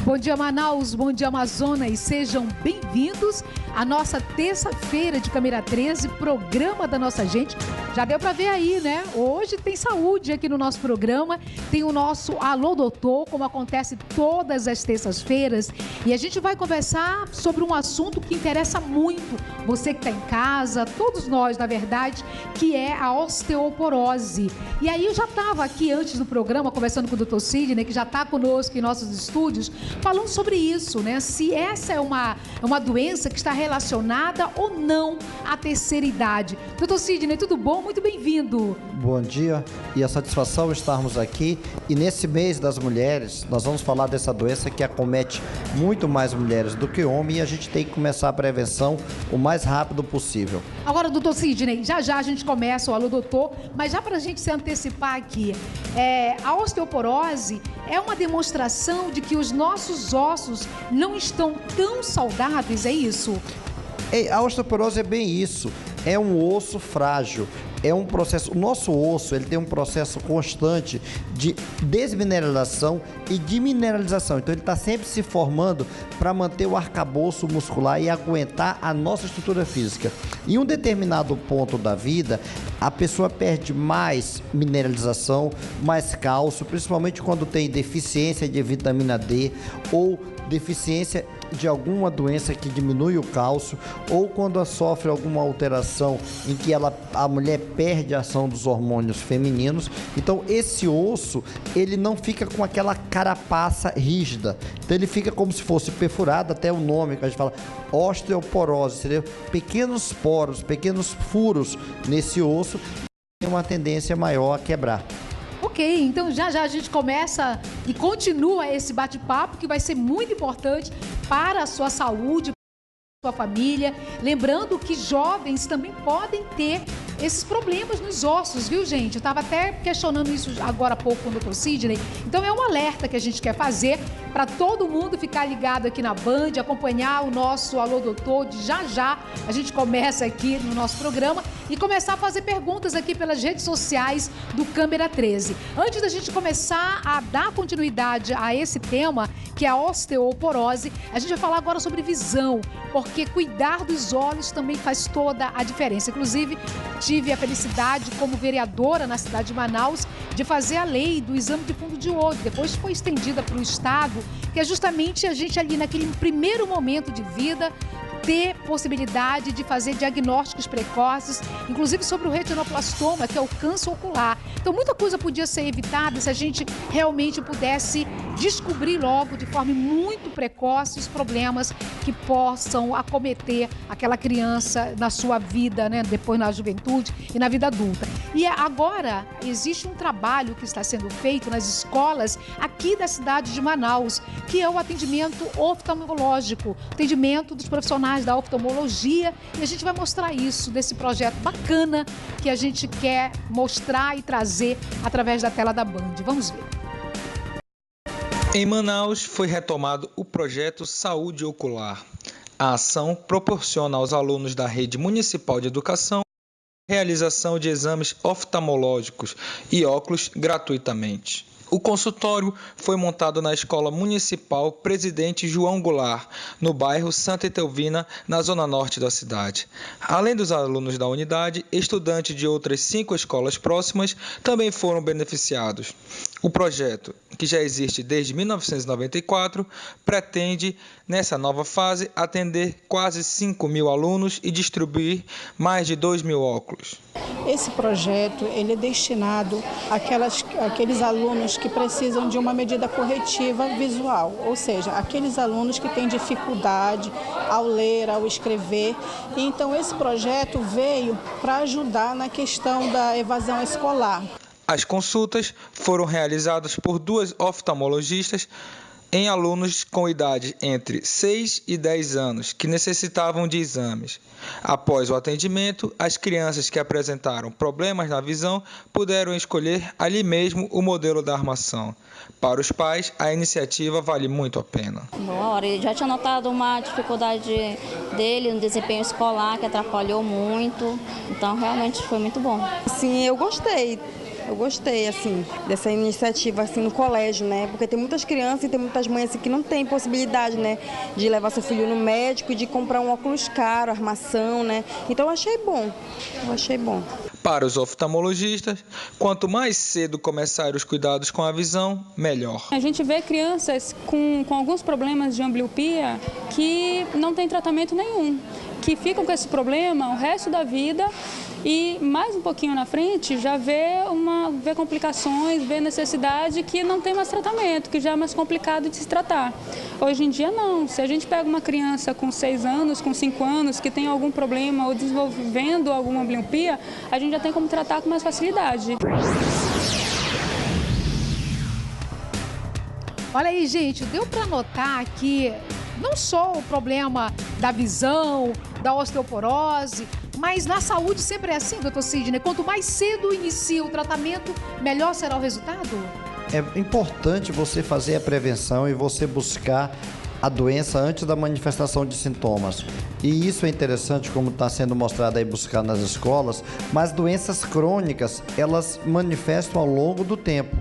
Bom dia, Manaus, bom dia, Amazonas, sejam bem-vindos à nossa terça-feira de Câmera 13, programa da nossa gente. Já deu para ver aí, né? Hoje tem saúde aqui no nosso programa, tem o nosso Alô Doutor, como acontece todas as terças-feiras, e a gente vai conversar sobre um assunto que interessa muito você que está em casa, todos nós, na verdade, que é a osteoporose. E aí eu já estava aqui antes do programa conversando com o Dr. Sidney, que já está conosco em nossos estúdios, falando sobre isso, né? Se essa é uma doença que está relacionada ou não à terceira idade. Dr. Sidney, tudo bom? Muito bem-vindo. Bom dia e a satisfação estarmos aqui. E nesse mês das mulheres, nós vamos falar dessa doença que acomete muito mais mulheres do que homens, e a gente tem que começar a prevenção o mais rápido possível. Agora, doutor Sidney, já a gente começa o Alô Doutor, mas já para a gente se antecipar aqui, a osteoporose é uma demonstração de que os nossos ossos não estão tão saudáveis, é isso? A osteoporose é bem isso, é um osso frágil, é um processo, o nosso osso ele tem um processo constante de desmineralização e de mineralização, então ele está sempre se formando para manter o arcabouço muscular e aguentar a nossa estrutura física. Em um determinado ponto da vida, a pessoa perde mais mineralização, mais cálcio, principalmente quando tem deficiência de vitamina D ou deficiência de alguma doença que diminui o cálcio, ou quando ela sofre alguma alteração em que a mulher perde a ação dos hormônios femininos. Então esse osso, ele não fica com aquela carapaça rígida, então ele fica como se fosse perfurado, até o nome que a gente fala, osteoporose, seria pequenos poros, pequenos furos nesse osso, tem uma tendência maior a quebrar. Ok, então já a gente começa e continua esse bate-papo que vai ser muito importante para a sua saúde, para a sua família. Lembrando que jovens também podem ter esses problemas nos ossos, viu, gente? Eu estava até questionando isso agora há pouco com o Dr. Sidney. Então é um alerta que a gente quer fazer para todo mundo ficar ligado aqui na Band, acompanhar o nosso Alô Doutor. De já a gente começa aqui no nosso programa e começar a fazer perguntas aqui pelas redes sociais do Câmera 13. Antes da gente começar a dar continuidade a esse tema, que é a osteoporose, a gente vai falar agora sobre visão, porque cuidar dos olhos também faz toda a diferença. Inclusive, tive a felicidade, como vereadora na cidade de Manaus, de fazer a lei do exame de fundo de olho. Depois foi estendida para o Estado, que é justamente a gente ali naquele primeiro momento de vida ter possibilidade de fazer diagnósticos precoces, inclusive sobre o retinoblastoma, que é o câncer ocular. Então, muita coisa podia ser evitada se a gente realmente pudesse descobrir logo, de forma muito precoce, os problemas que possam acometer aquela criança na sua vida, né? Depois na juventude e na vida adulta. E agora existe um trabalho que está sendo feito nas escolas aqui da cidade de Manaus, que é o atendimento oftalmológico, atendimento dos profissionais da oftalmologia, e a gente vai mostrar isso desse projeto bacana que a gente quer mostrar e trazer através da tela da Band. Vamos ver. Em Manaus foi retomado o projeto Saúde Ocular. A ação proporciona aos alunos da Rede Municipal de Educação a realização de exames oftalmológicos e óculos gratuitamente. O consultório foi montado na Escola Municipal Presidente João Goulart, no bairro Santa Etelvina, na zona norte da cidade. Além dos alunos da unidade, estudantes de outras 5 escolas próximas também foram beneficiados. O projeto, que já existe desde 1994, pretende, nessa nova fase, atender quase 5.000 alunos e distribuir mais de 2.000 óculos. Esse projeto ele é destinado àqueles alunos que precisam de uma medida corretiva visual, ou seja, aqueles alunos que têm dificuldade ao ler, ao escrever. Então esse projeto veio para ajudar na questão da evasão escolar. As consultas foram realizadas por 2 oftalmologistas em alunos com idade entre 6 e 10 anos que necessitavam de exames. Após o atendimento, as crianças que apresentaram problemas na visão puderam escolher ali mesmo o modelo da armação. Para os pais, a iniciativa vale muito a pena. Bom, ele já tinha notado uma dificuldade dele no desempenho escolar, que atrapalhou muito, então realmente foi muito bom. Sim, eu gostei. Eu gostei, assim, dessa iniciativa, assim, no colégio, né? Porque tem muitas crianças e tem muitas mães, assim, que não têm possibilidade, né? De levar seu filho no médico e de comprar um óculos caro, armação, né? Então eu achei bom, Para os oftalmologistas, quanto mais cedo começar os cuidados com a visão, melhor. A gente vê crianças com alguns problemas de ambliopia que não tem tratamento nenhum, que ficam com esse problema o resto da vida e mais um pouquinho na frente já vê complicações, vê necessidade que não tem mais tratamento, que já é mais complicado de se tratar. Hoje em dia não, se a gente pega uma criança com 6 anos, com 5 anos, que tem algum problema ou desenvolvendo alguma ambliopia, a gente já tem como tratar com mais facilidade. Olha aí, gente, deu para notar que não só o problema da visão, da osteoporose, mas na saúde sempre é assim, doutor Sidney? Quanto mais cedo inicia o tratamento, melhor será o resultado? É importante você fazer a prevenção e você buscar a doença antes da manifestação de sintomas. E isso é interessante, como está sendo mostrado aí, buscar nas escolas, mas doenças crônicas, elas manifestam ao longo do tempo.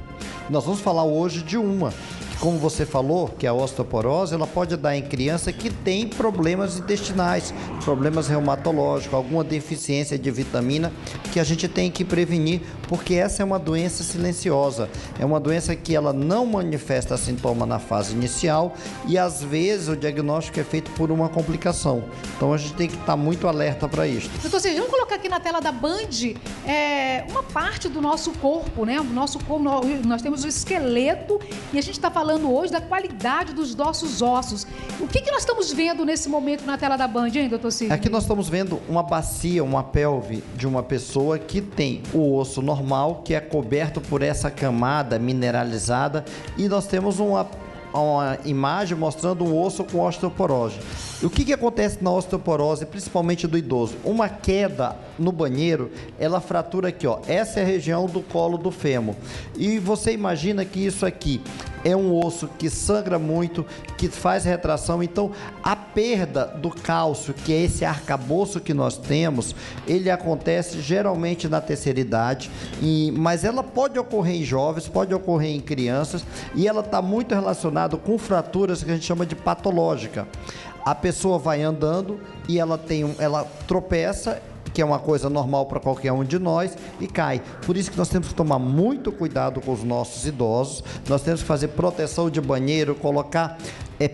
Nós vamos falar hoje de uma, que, como você falou, que é a osteoporose, ela pode dar em criança que tem problemas intestinais, problemas reumatológicos, alguma deficiência de vitamina que a gente tem que prevenir, porque essa é uma doença silenciosa, é uma doença que ela não manifesta sintoma na fase inicial e às vezes o diagnóstico é feito por uma complicação. Então a gente tem que estar muito alerta para isso. Doutor, vocês vamos colocar aqui na tela da Band uma parte do nosso corpo, né? O nosso corpo, nós temos o esqueleto e a gente está falando hoje da qualidade dos nossos ossos. O que nós estamos vendo nesse momento na tela da Band, hein, doutor Sidney? Aqui nós estamos vendo uma bacia, uma pelve de uma pessoa que tem o osso normal, que é coberto por essa camada mineralizada, e nós temos uma imagem mostrando um osso com osteoporose. O que acontece na osteoporose, principalmente do idoso? Uma queda no banheiro, ela fratura aqui, ó. Essa é a região do colo do fêmur. E você imagina que isso aqui é um osso que sangra muito, que faz retração. Então, a perda do cálcio, que é esse arcabouço que nós temos, ele acontece geralmente na terceira idade, mas ela pode ocorrer em jovens, pode ocorrer em crianças, e ela está muito relacionada com fraturas que a gente chama de patológica. A pessoa vai andando e ela tropeça, que é uma coisa normal para qualquer um de nós, e cai. Por isso que nós temos que tomar muito cuidado com os nossos idosos, nós temos que fazer proteção de banheiro, colocar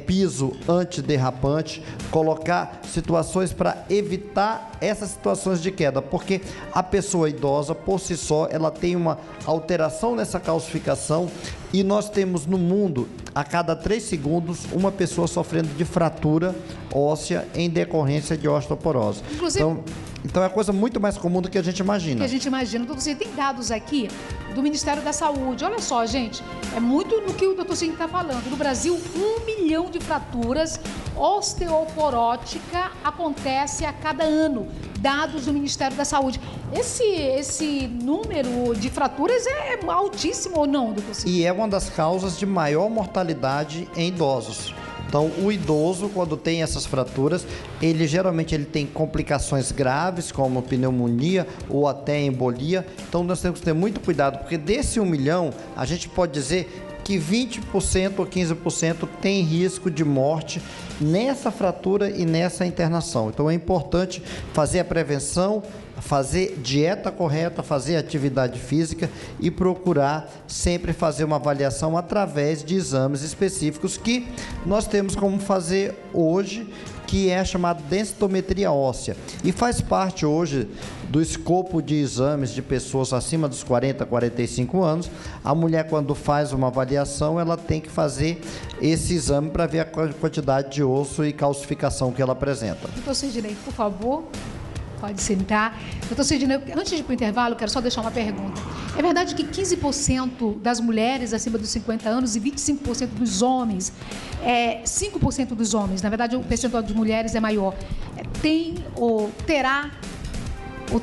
piso antiderrapante, colocar situações para evitar essas situações de queda, porque a pessoa idosa, por si só, ela tem uma alteração nessa calcificação, e nós temos no mundo, a cada 3 segundos, uma pessoa sofrendo de fratura óssea em decorrência de osteoporose. Inclusive, então é coisa muito mais comum do que a gente imagina. Doutor Sidney, tem dados aqui do Ministério da Saúde. Olha só, gente, é muito no que o doutor Sidney está falando. No Brasil, 1 milhão de fraturas osteoporóticas acontece a cada ano. Dados do Ministério da Saúde. Esse número de fraturas é altíssimo ou não, doutor Sidney? E é uma das causas de maior mortalidade em idosos. Então, o idoso, quando tem essas fraturas, ele geralmente tem complicações graves, como pneumonia ou até embolia. Então, nós temos que ter muito cuidado, porque desse 1 milhão, a gente pode dizer que 20% ou 15% tem risco de morte nessa fratura e nessa internação. Então, é importante fazer a prevenção, fazer dieta correta, fazer atividade física e procurar sempre fazer uma avaliação através de exames específicos que nós temos como fazer hoje, que é chamado densitometria óssea, e faz parte hoje do escopo de exames de pessoas acima dos 40, 45 anos. A mulher, quando faz uma avaliação, ela tem que fazer esse exame para ver a quantidade de osso e calcificação que ela apresenta. Doutor Sidney, por favor, pode sentar. Doutor Sidney, antes de ir para o intervalo, quero só deixar uma pergunta. É verdade que 15% das mulheres acima dos 50 anos e 25% dos homens, 5% dos homens, na verdade o percentual de mulheres é maior,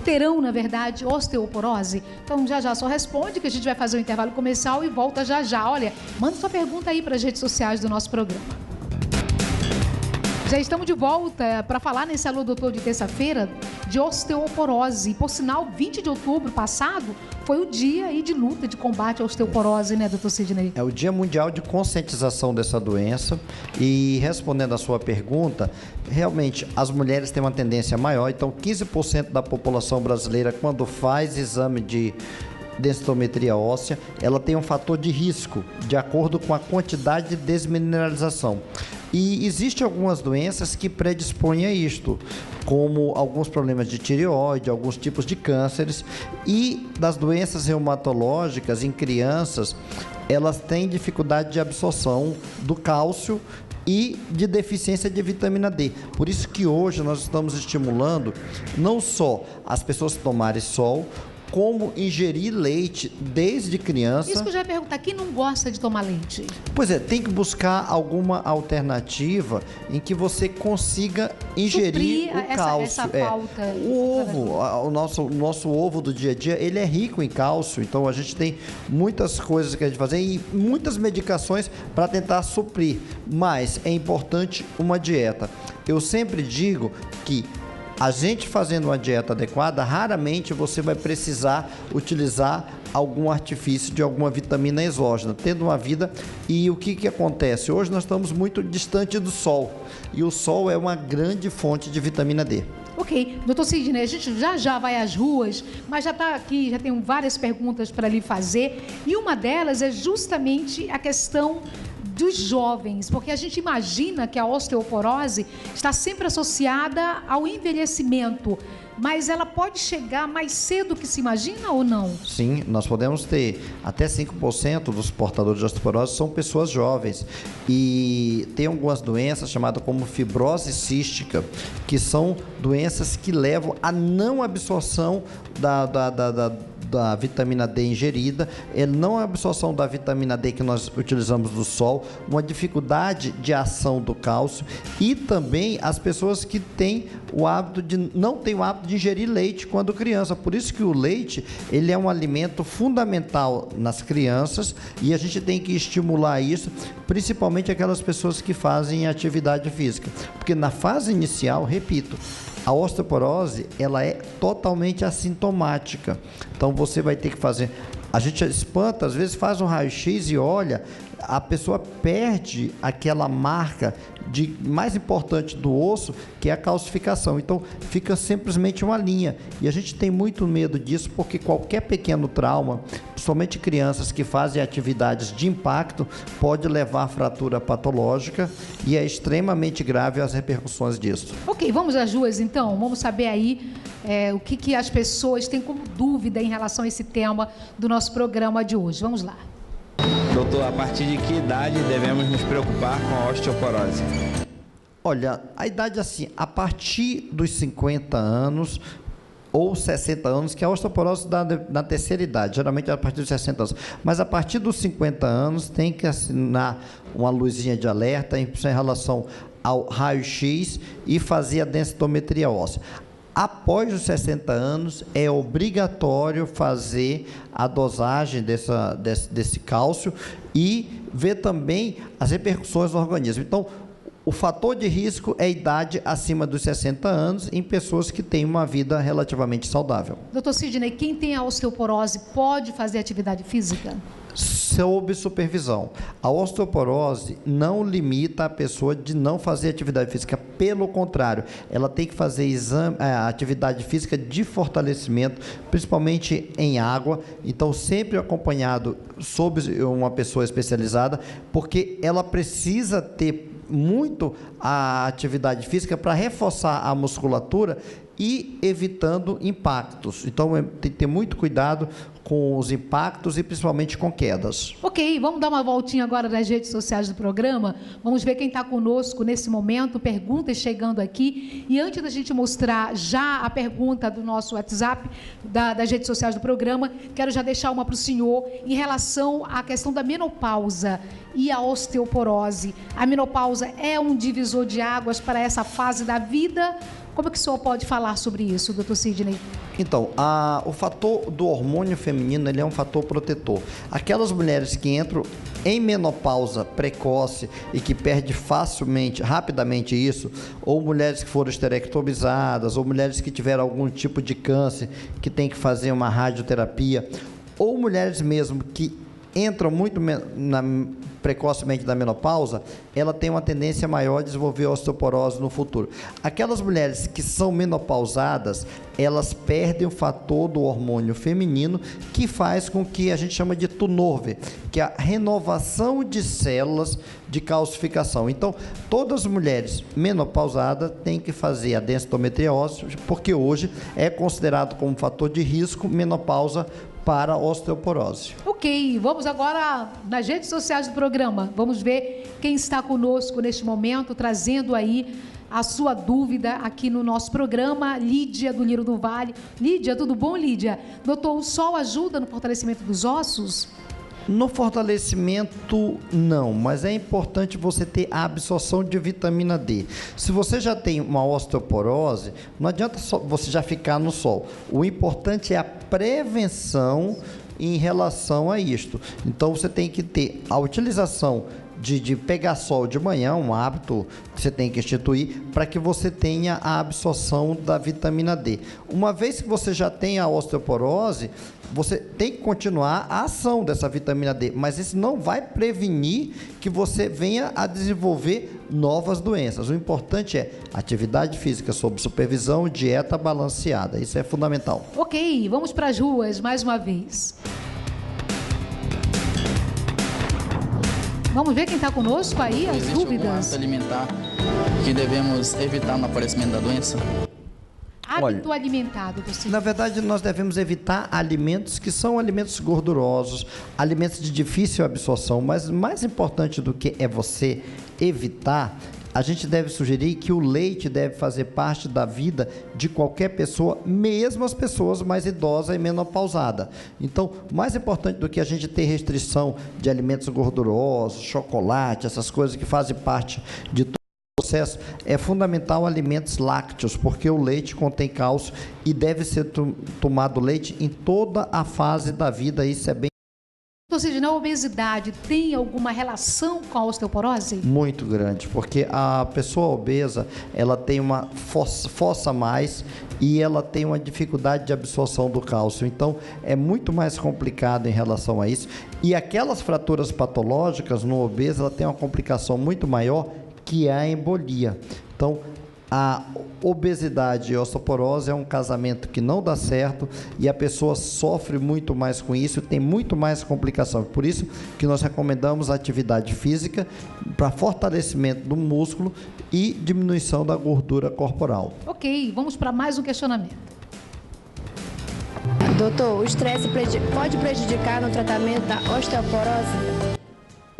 terão, na verdade, osteoporose? Então, já só responde, que a gente vai fazer o intervalo comercial e volta já. Olha, manda sua pergunta aí para as redes sociais do nosso programa. Já estamos de volta para falar nesse Alô Doutor de terça-feira de osteoporose. Por sinal, 20 de outubro passado foi o dia aí de luta, de combate à osteoporose, né, doutor Sidney? É o Dia Mundial de Conscientização dessa doença. E respondendo à sua pergunta, realmente as mulheres têm uma tendência maior. Então, 15% da população brasileira, quando faz exame de densitometria óssea, ela tem um fator de risco, de acordo com a quantidade de desmineralização. E existem algumas doenças que predispõem a isto, como alguns problemas de tireoide, alguns tipos de cânceres, e das doenças reumatológicas em crianças, elas têm dificuldade de absorção do cálcio e de deficiência de vitamina D. Por isso que hoje nós estamos estimulando não só as pessoas tomarem sol, como ingerir leite desde criança. Isso que eu já ia perguntar, quem não gosta de tomar leite? Pois é, tem que buscar alguma alternativa em que você consiga ingerir suprir o cálcio. Essa falta. O ovo, o nosso ovo do dia a dia, ele é rico em cálcio, então a gente tem muitas coisas que a gente fazer e muitas medicações para tentar suprir, mas é importante uma dieta. Eu sempre digo que a gente fazendo uma dieta adequada, raramente você vai precisar utilizar algum artifício de alguma vitamina exógena, tendo uma vida. E o que acontece? Hoje nós estamos muito distante do sol, e o sol é uma grande fonte de vitamina D. Ok, doutor Sidney, a gente já vai às ruas, mas já está aqui, já tenho várias perguntas para lhe fazer, e uma delas é justamente a questão dos jovens, porque a gente imagina que a osteoporose está sempre associada ao envelhecimento, mas ela pode chegar mais cedo que se imagina ou não? Sim, nós podemos ter até 5% dos portadores de osteoporose são pessoas jovens, e tem algumas doenças chamadas como fibrose cística, que são doenças que levam à não absorção da vitamina D ingerida, não a absorção da vitamina D que nós utilizamos do sol, uma dificuldade de ação do cálcio, e também as pessoas que têm o hábito não têm o hábito de ingerir leite quando criança. Por isso que o leite, ele é um alimento fundamental nas crianças, e a gente tem que estimular isso, principalmente aquelas pessoas que fazem atividade física, porque na fase inicial, repito, a osteoporose, ela é totalmente assintomática. Então você vai ter que fazer, a gente espanta, às vezes faz um raio-x e olha, a pessoa perde aquela marca mais importante do osso, que é a calcificação. Então fica simplesmente uma linha, e a gente tem muito medo disso, porque qualquer pequeno trauma, principalmente crianças que fazem atividades de impacto, pode levar a fratura patológica, e é extremamente grave as repercussões disso. Ok, vamos às ruas então, vamos saber aí o que as pessoas têm como dúvida em relação a esse tema do nosso programa de hoje. Vamos lá. Doutor, a partir de que idade devemos nos preocupar com a osteoporose? Olha, a idade assim, a partir dos 50 anos ou 60 anos, que a osteoporose dá na terceira idade, geralmente é a partir dos 60 anos. Mas a partir dos 50 anos tem que assinar uma luzinha de alerta em relação ao raio-x e fazer a densitometria óssea. Após os 60 anos, é obrigatório fazer a dosagem desse cálcio e ver também as repercussões no organismo. Então, o fator de risco é a idade acima dos 60 anos em pessoas que têm uma vida relativamente saudável. Doutor Sidney, quem tem a osteoporose pode fazer atividade física? Sob supervisão. A osteoporose não limita a pessoa de não fazer atividade física, pelo contrário, ela tem que fazer atividade física de fortalecimento, principalmente em água, então sempre acompanhado sob uma pessoa especializada, porque ela precisa ter muito a atividade física para reforçar a musculatura e evitando impactos. Então, tem que ter muito cuidado com os impactos e principalmente com quedas. Ok, vamos dar uma voltinha agora nas redes sociais do programa. Vamos ver quem está conosco nesse momento, perguntas chegando aqui. E antes da gente mostrar já a pergunta do nosso WhatsApp, das redes sociais do programa, quero já deixar uma para o senhor em relação à questão da menopausa e a osteoporose. A menopausa é um divisor de águas para essa fase da vida Como é que o senhor pode falar sobre isso, doutor Sidney? Então, o fator do hormônio feminino, ele é um fator protetor. Aquelas mulheres que entram em menopausa precoce e que perdem facilmente, rapidamente isso, ou mulheres que foram esterectomizadas, ou mulheres que tiveram algum tipo de câncer, que tem que fazer uma radioterapia, ou mulheres mesmo que entram muito precocemente da menopausa, ela tem uma tendência maior a desenvolver osteoporose no futuro. Aquelas mulheres que são menopausadas, elas perdem o fator do hormônio feminino, que faz com que a gente chama de turnover, que é a renovação de células de calcificação. Então, todas as mulheres menopausadas têm que fazer a densitometria óssea, porque hoje é considerado como fator de risco menopausa para a osteoporose. Ok, vamos agora nas redes sociais do programa. Vamos ver quem está conosco neste momento, trazendo aí a sua dúvida aqui no nosso programa. Lídia, do Lírio do Vale. Lídia, tudo bom, Lídia? Doutor, o sol ajuda no fortalecimento dos ossos? No fortalecimento, não, mas é importante você ter a absorção de vitamina D. Se você já tem uma osteoporose, não adianta só você já ficar no sol. O importante é a prevenção em relação a isto. Então, você tem que ter a utilização de pegar sol de manhã, um hábito que você tem que instituir para que você tenha a absorção da vitamina D. Uma vez que você já tem a osteoporose, você tem que continuar a ação dessa vitamina D, mas isso não vai prevenir que você venha a desenvolver novas doenças. O importante é atividade física sob supervisão, dieta balanceada. Isso é fundamental. Ok, vamos para as ruas mais uma vez. Vamos ver quem está conosco aí, as dúvidas. Existe algum hábito alimentar que devemos evitar no aparecimento da doença? Hábito alimentado, você. Na verdade, nós devemos evitar alimentos que são alimentos gordurosos, alimentos de difícil absorção, mas mais importante do que é você evitar, a gente deve sugerir que o leite deve fazer parte da vida de qualquer pessoa, mesmo as pessoas mais idosas e menopausadas. Então, mais importante do que a gente ter restrição de alimentos gordurosos, chocolate, essas coisas que fazem parte de todo o processo, é fundamental alimentos lácteos, porque o leite contém cálcio e deve ser tomado leite em toda a fase da vida. Isso é bem. Ou seja, a obesidade tem alguma relação com a osteoporose? Muito grande, porque a pessoa obesa, ela tem uma fossa mais e ela tem uma dificuldade de absorção do cálcio. Então, é muito mais complicado em relação a isso. E aquelas fraturas patológicas no obeso, ela tem uma complicação muito maior, que é a embolia. Então, a obesidade e a osteoporose é um casamento que não dá certo e a pessoa sofre muito mais com isso, tem muito mais complicação. Por isso que nós recomendamos a atividade física para fortalecimento do músculo e diminuição da gordura corporal. Ok, vamos para mais um questionamento. Doutor, o estresse pode prejudicar no tratamento da osteoporose?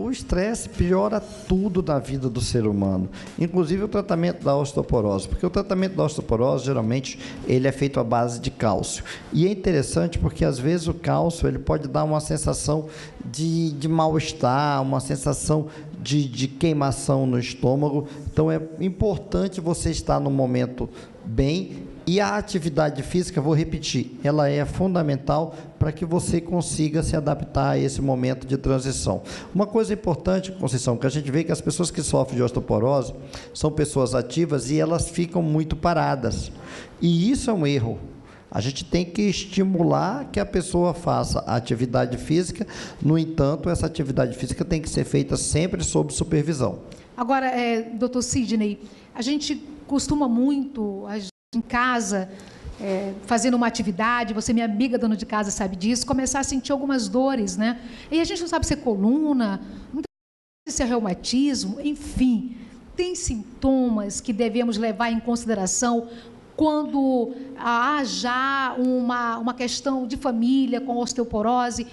O estresse piora tudo na vida do ser humano, inclusive o tratamento da osteoporose, porque o tratamento da osteoporose, geralmente, ele é feito à base de cálcio. E é interessante porque, às vezes, o cálcio ele pode dar uma sensação de mal-estar, uma sensação de queimação no estômago. Então, é importante você estar no momento bem. E a atividade física, vou repetir, ela é fundamental para que você consiga se adaptar a esse momento de transição. Uma coisa importante, Conceição, que a gente vê que as pessoas que sofrem de osteoporose são pessoas ativas e elas ficam muito paradas. E isso é um erro. A gente tem que estimular que a pessoa faça a atividade física, no entanto, essa atividade física tem que ser feita sempre sob supervisão. Agora, doutor Sidney, a gente costuma muito em casa, fazendo uma atividade, você, minha amiga dona de casa, sabe disso, começar a sentir algumas dores, né? E a gente não sabe se é coluna, muitas vezes se é reumatismo, enfim, tem sintomas que devemos levar em consideração quando há já uma questão de família com osteoporose.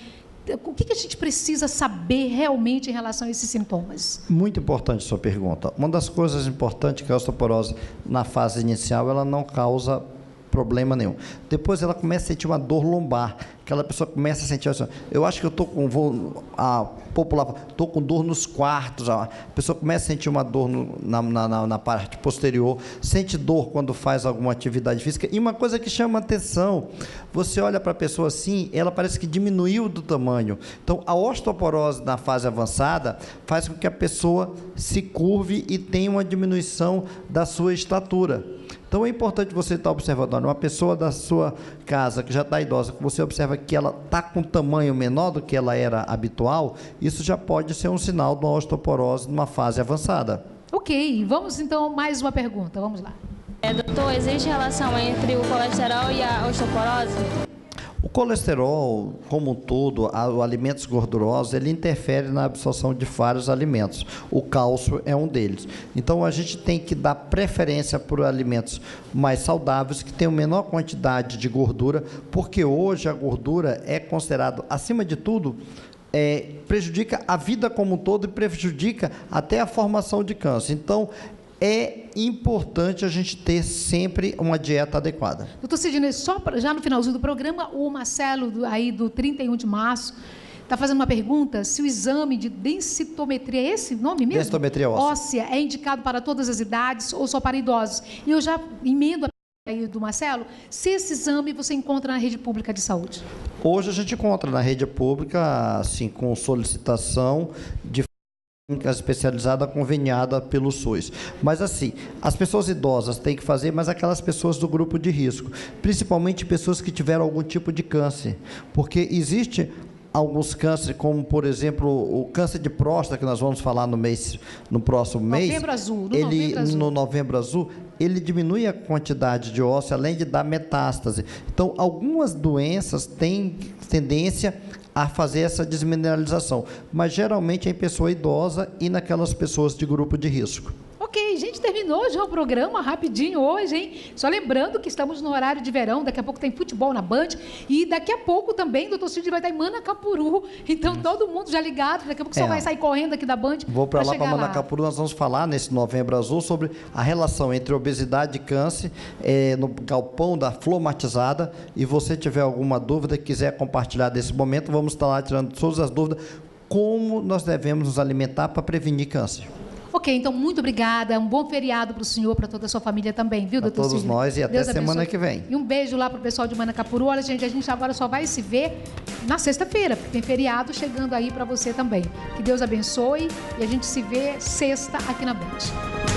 O que a gente precisa saber realmente em relação a esses sintomas? Muito importante a sua pergunta. Uma das coisas importantes é que a osteoporose, na fase inicial, ela não causa problema nenhum. Depois ela começa a sentir uma dor lombar. Aquela pessoa começa a sentir assim, eu acho que eu estou com, estou com dor nos quartos. A pessoa começa a sentir uma dor na parte posterior, sente dor quando faz alguma atividade física. E uma coisa que chama atenção, você olha para a pessoa assim, ela parece que diminuiu do tamanho. Então, a osteoporose na fase avançada faz com que a pessoa se curve e tenha uma diminuição da sua estatura. Então é importante você estar observando, uma pessoa da sua casa que já está idosa, que você observa que ela está com um tamanho menor do que ela era habitual, isso já pode ser um sinal de uma osteoporose numa fase avançada. Ok, vamos então mais uma pergunta, vamos lá. Doutor, existe relação entre o colesterol e a osteoporose? O colesterol, como um todo, os alimentos gordurosos, ele interfere na absorção de vários alimentos. O cálcio é um deles. Então, a gente tem que dar preferência por alimentos mais saudáveis, que tenham menor quantidade de gordura, porque hoje a gordura é considerada, acima de tudo, prejudica a vida como um todo e prejudica até a formação de câncer. Então, é importante a gente ter sempre uma dieta adequada. Doutor Sidney, já no finalzinho do programa, o Marcelo, aí do 31 de março, está fazendo uma pergunta se o exame de densitometria, é esse nome mesmo? Densitometria óssea. É indicado para todas as idades ou só para idosos? E eu já emendo a pergunta aí do Marcelo, se esse exame você encontra na rede pública de saúde? Hoje a gente encontra na rede pública, assim, com solicitação de especializada conveniada pelo SUS. Mas assim, as pessoas idosas têm que fazer, mas aquelas pessoas do grupo de risco, principalmente pessoas que tiveram algum tipo de câncer, porque existe alguns cânceres, como por exemplo o câncer de próstata, que nós vamos falar no próximo mês. Novembro Azul, no Novembro Azul, ele diminui a quantidade de ósseo, além de dar metástase. Então, algumas doenças têm tendência a fazer essa desmineralização, mas geralmente é em pessoa idosa e naquelas pessoas de grupo de risco. Ok, gente, terminou já o programa rapidinho hoje, hein? Só lembrando que estamos no horário de verão, daqui a pouco tem futebol na Band e daqui a pouco também o doutor Sidney vai estar em Manacapuru, então todo mundo já ligado, daqui a pouco só vai sair correndo aqui da Band. Vou para lá, para Manacapuru, nós vamos falar nesse Novembro Azul sobre a relação entre obesidade e câncer no galpão da Flor Matizada, e você tiver alguma dúvida, quiser compartilhar desse momento, vamos estar lá tirando todas as dúvidas, como nós devemos nos alimentar para prevenir câncer. Ok, então muito obrigada, um bom feriado para o senhor, para toda a sua família também, viu, doutor Sidney? Para todos nós e até semana que vem. E um beijo lá para o pessoal de Manacapuru. Olha, gente, a gente agora só vai se ver na sexta-feira, porque tem feriado chegando aí para você também. Que Deus abençoe e a gente se vê sexta aqui na Band.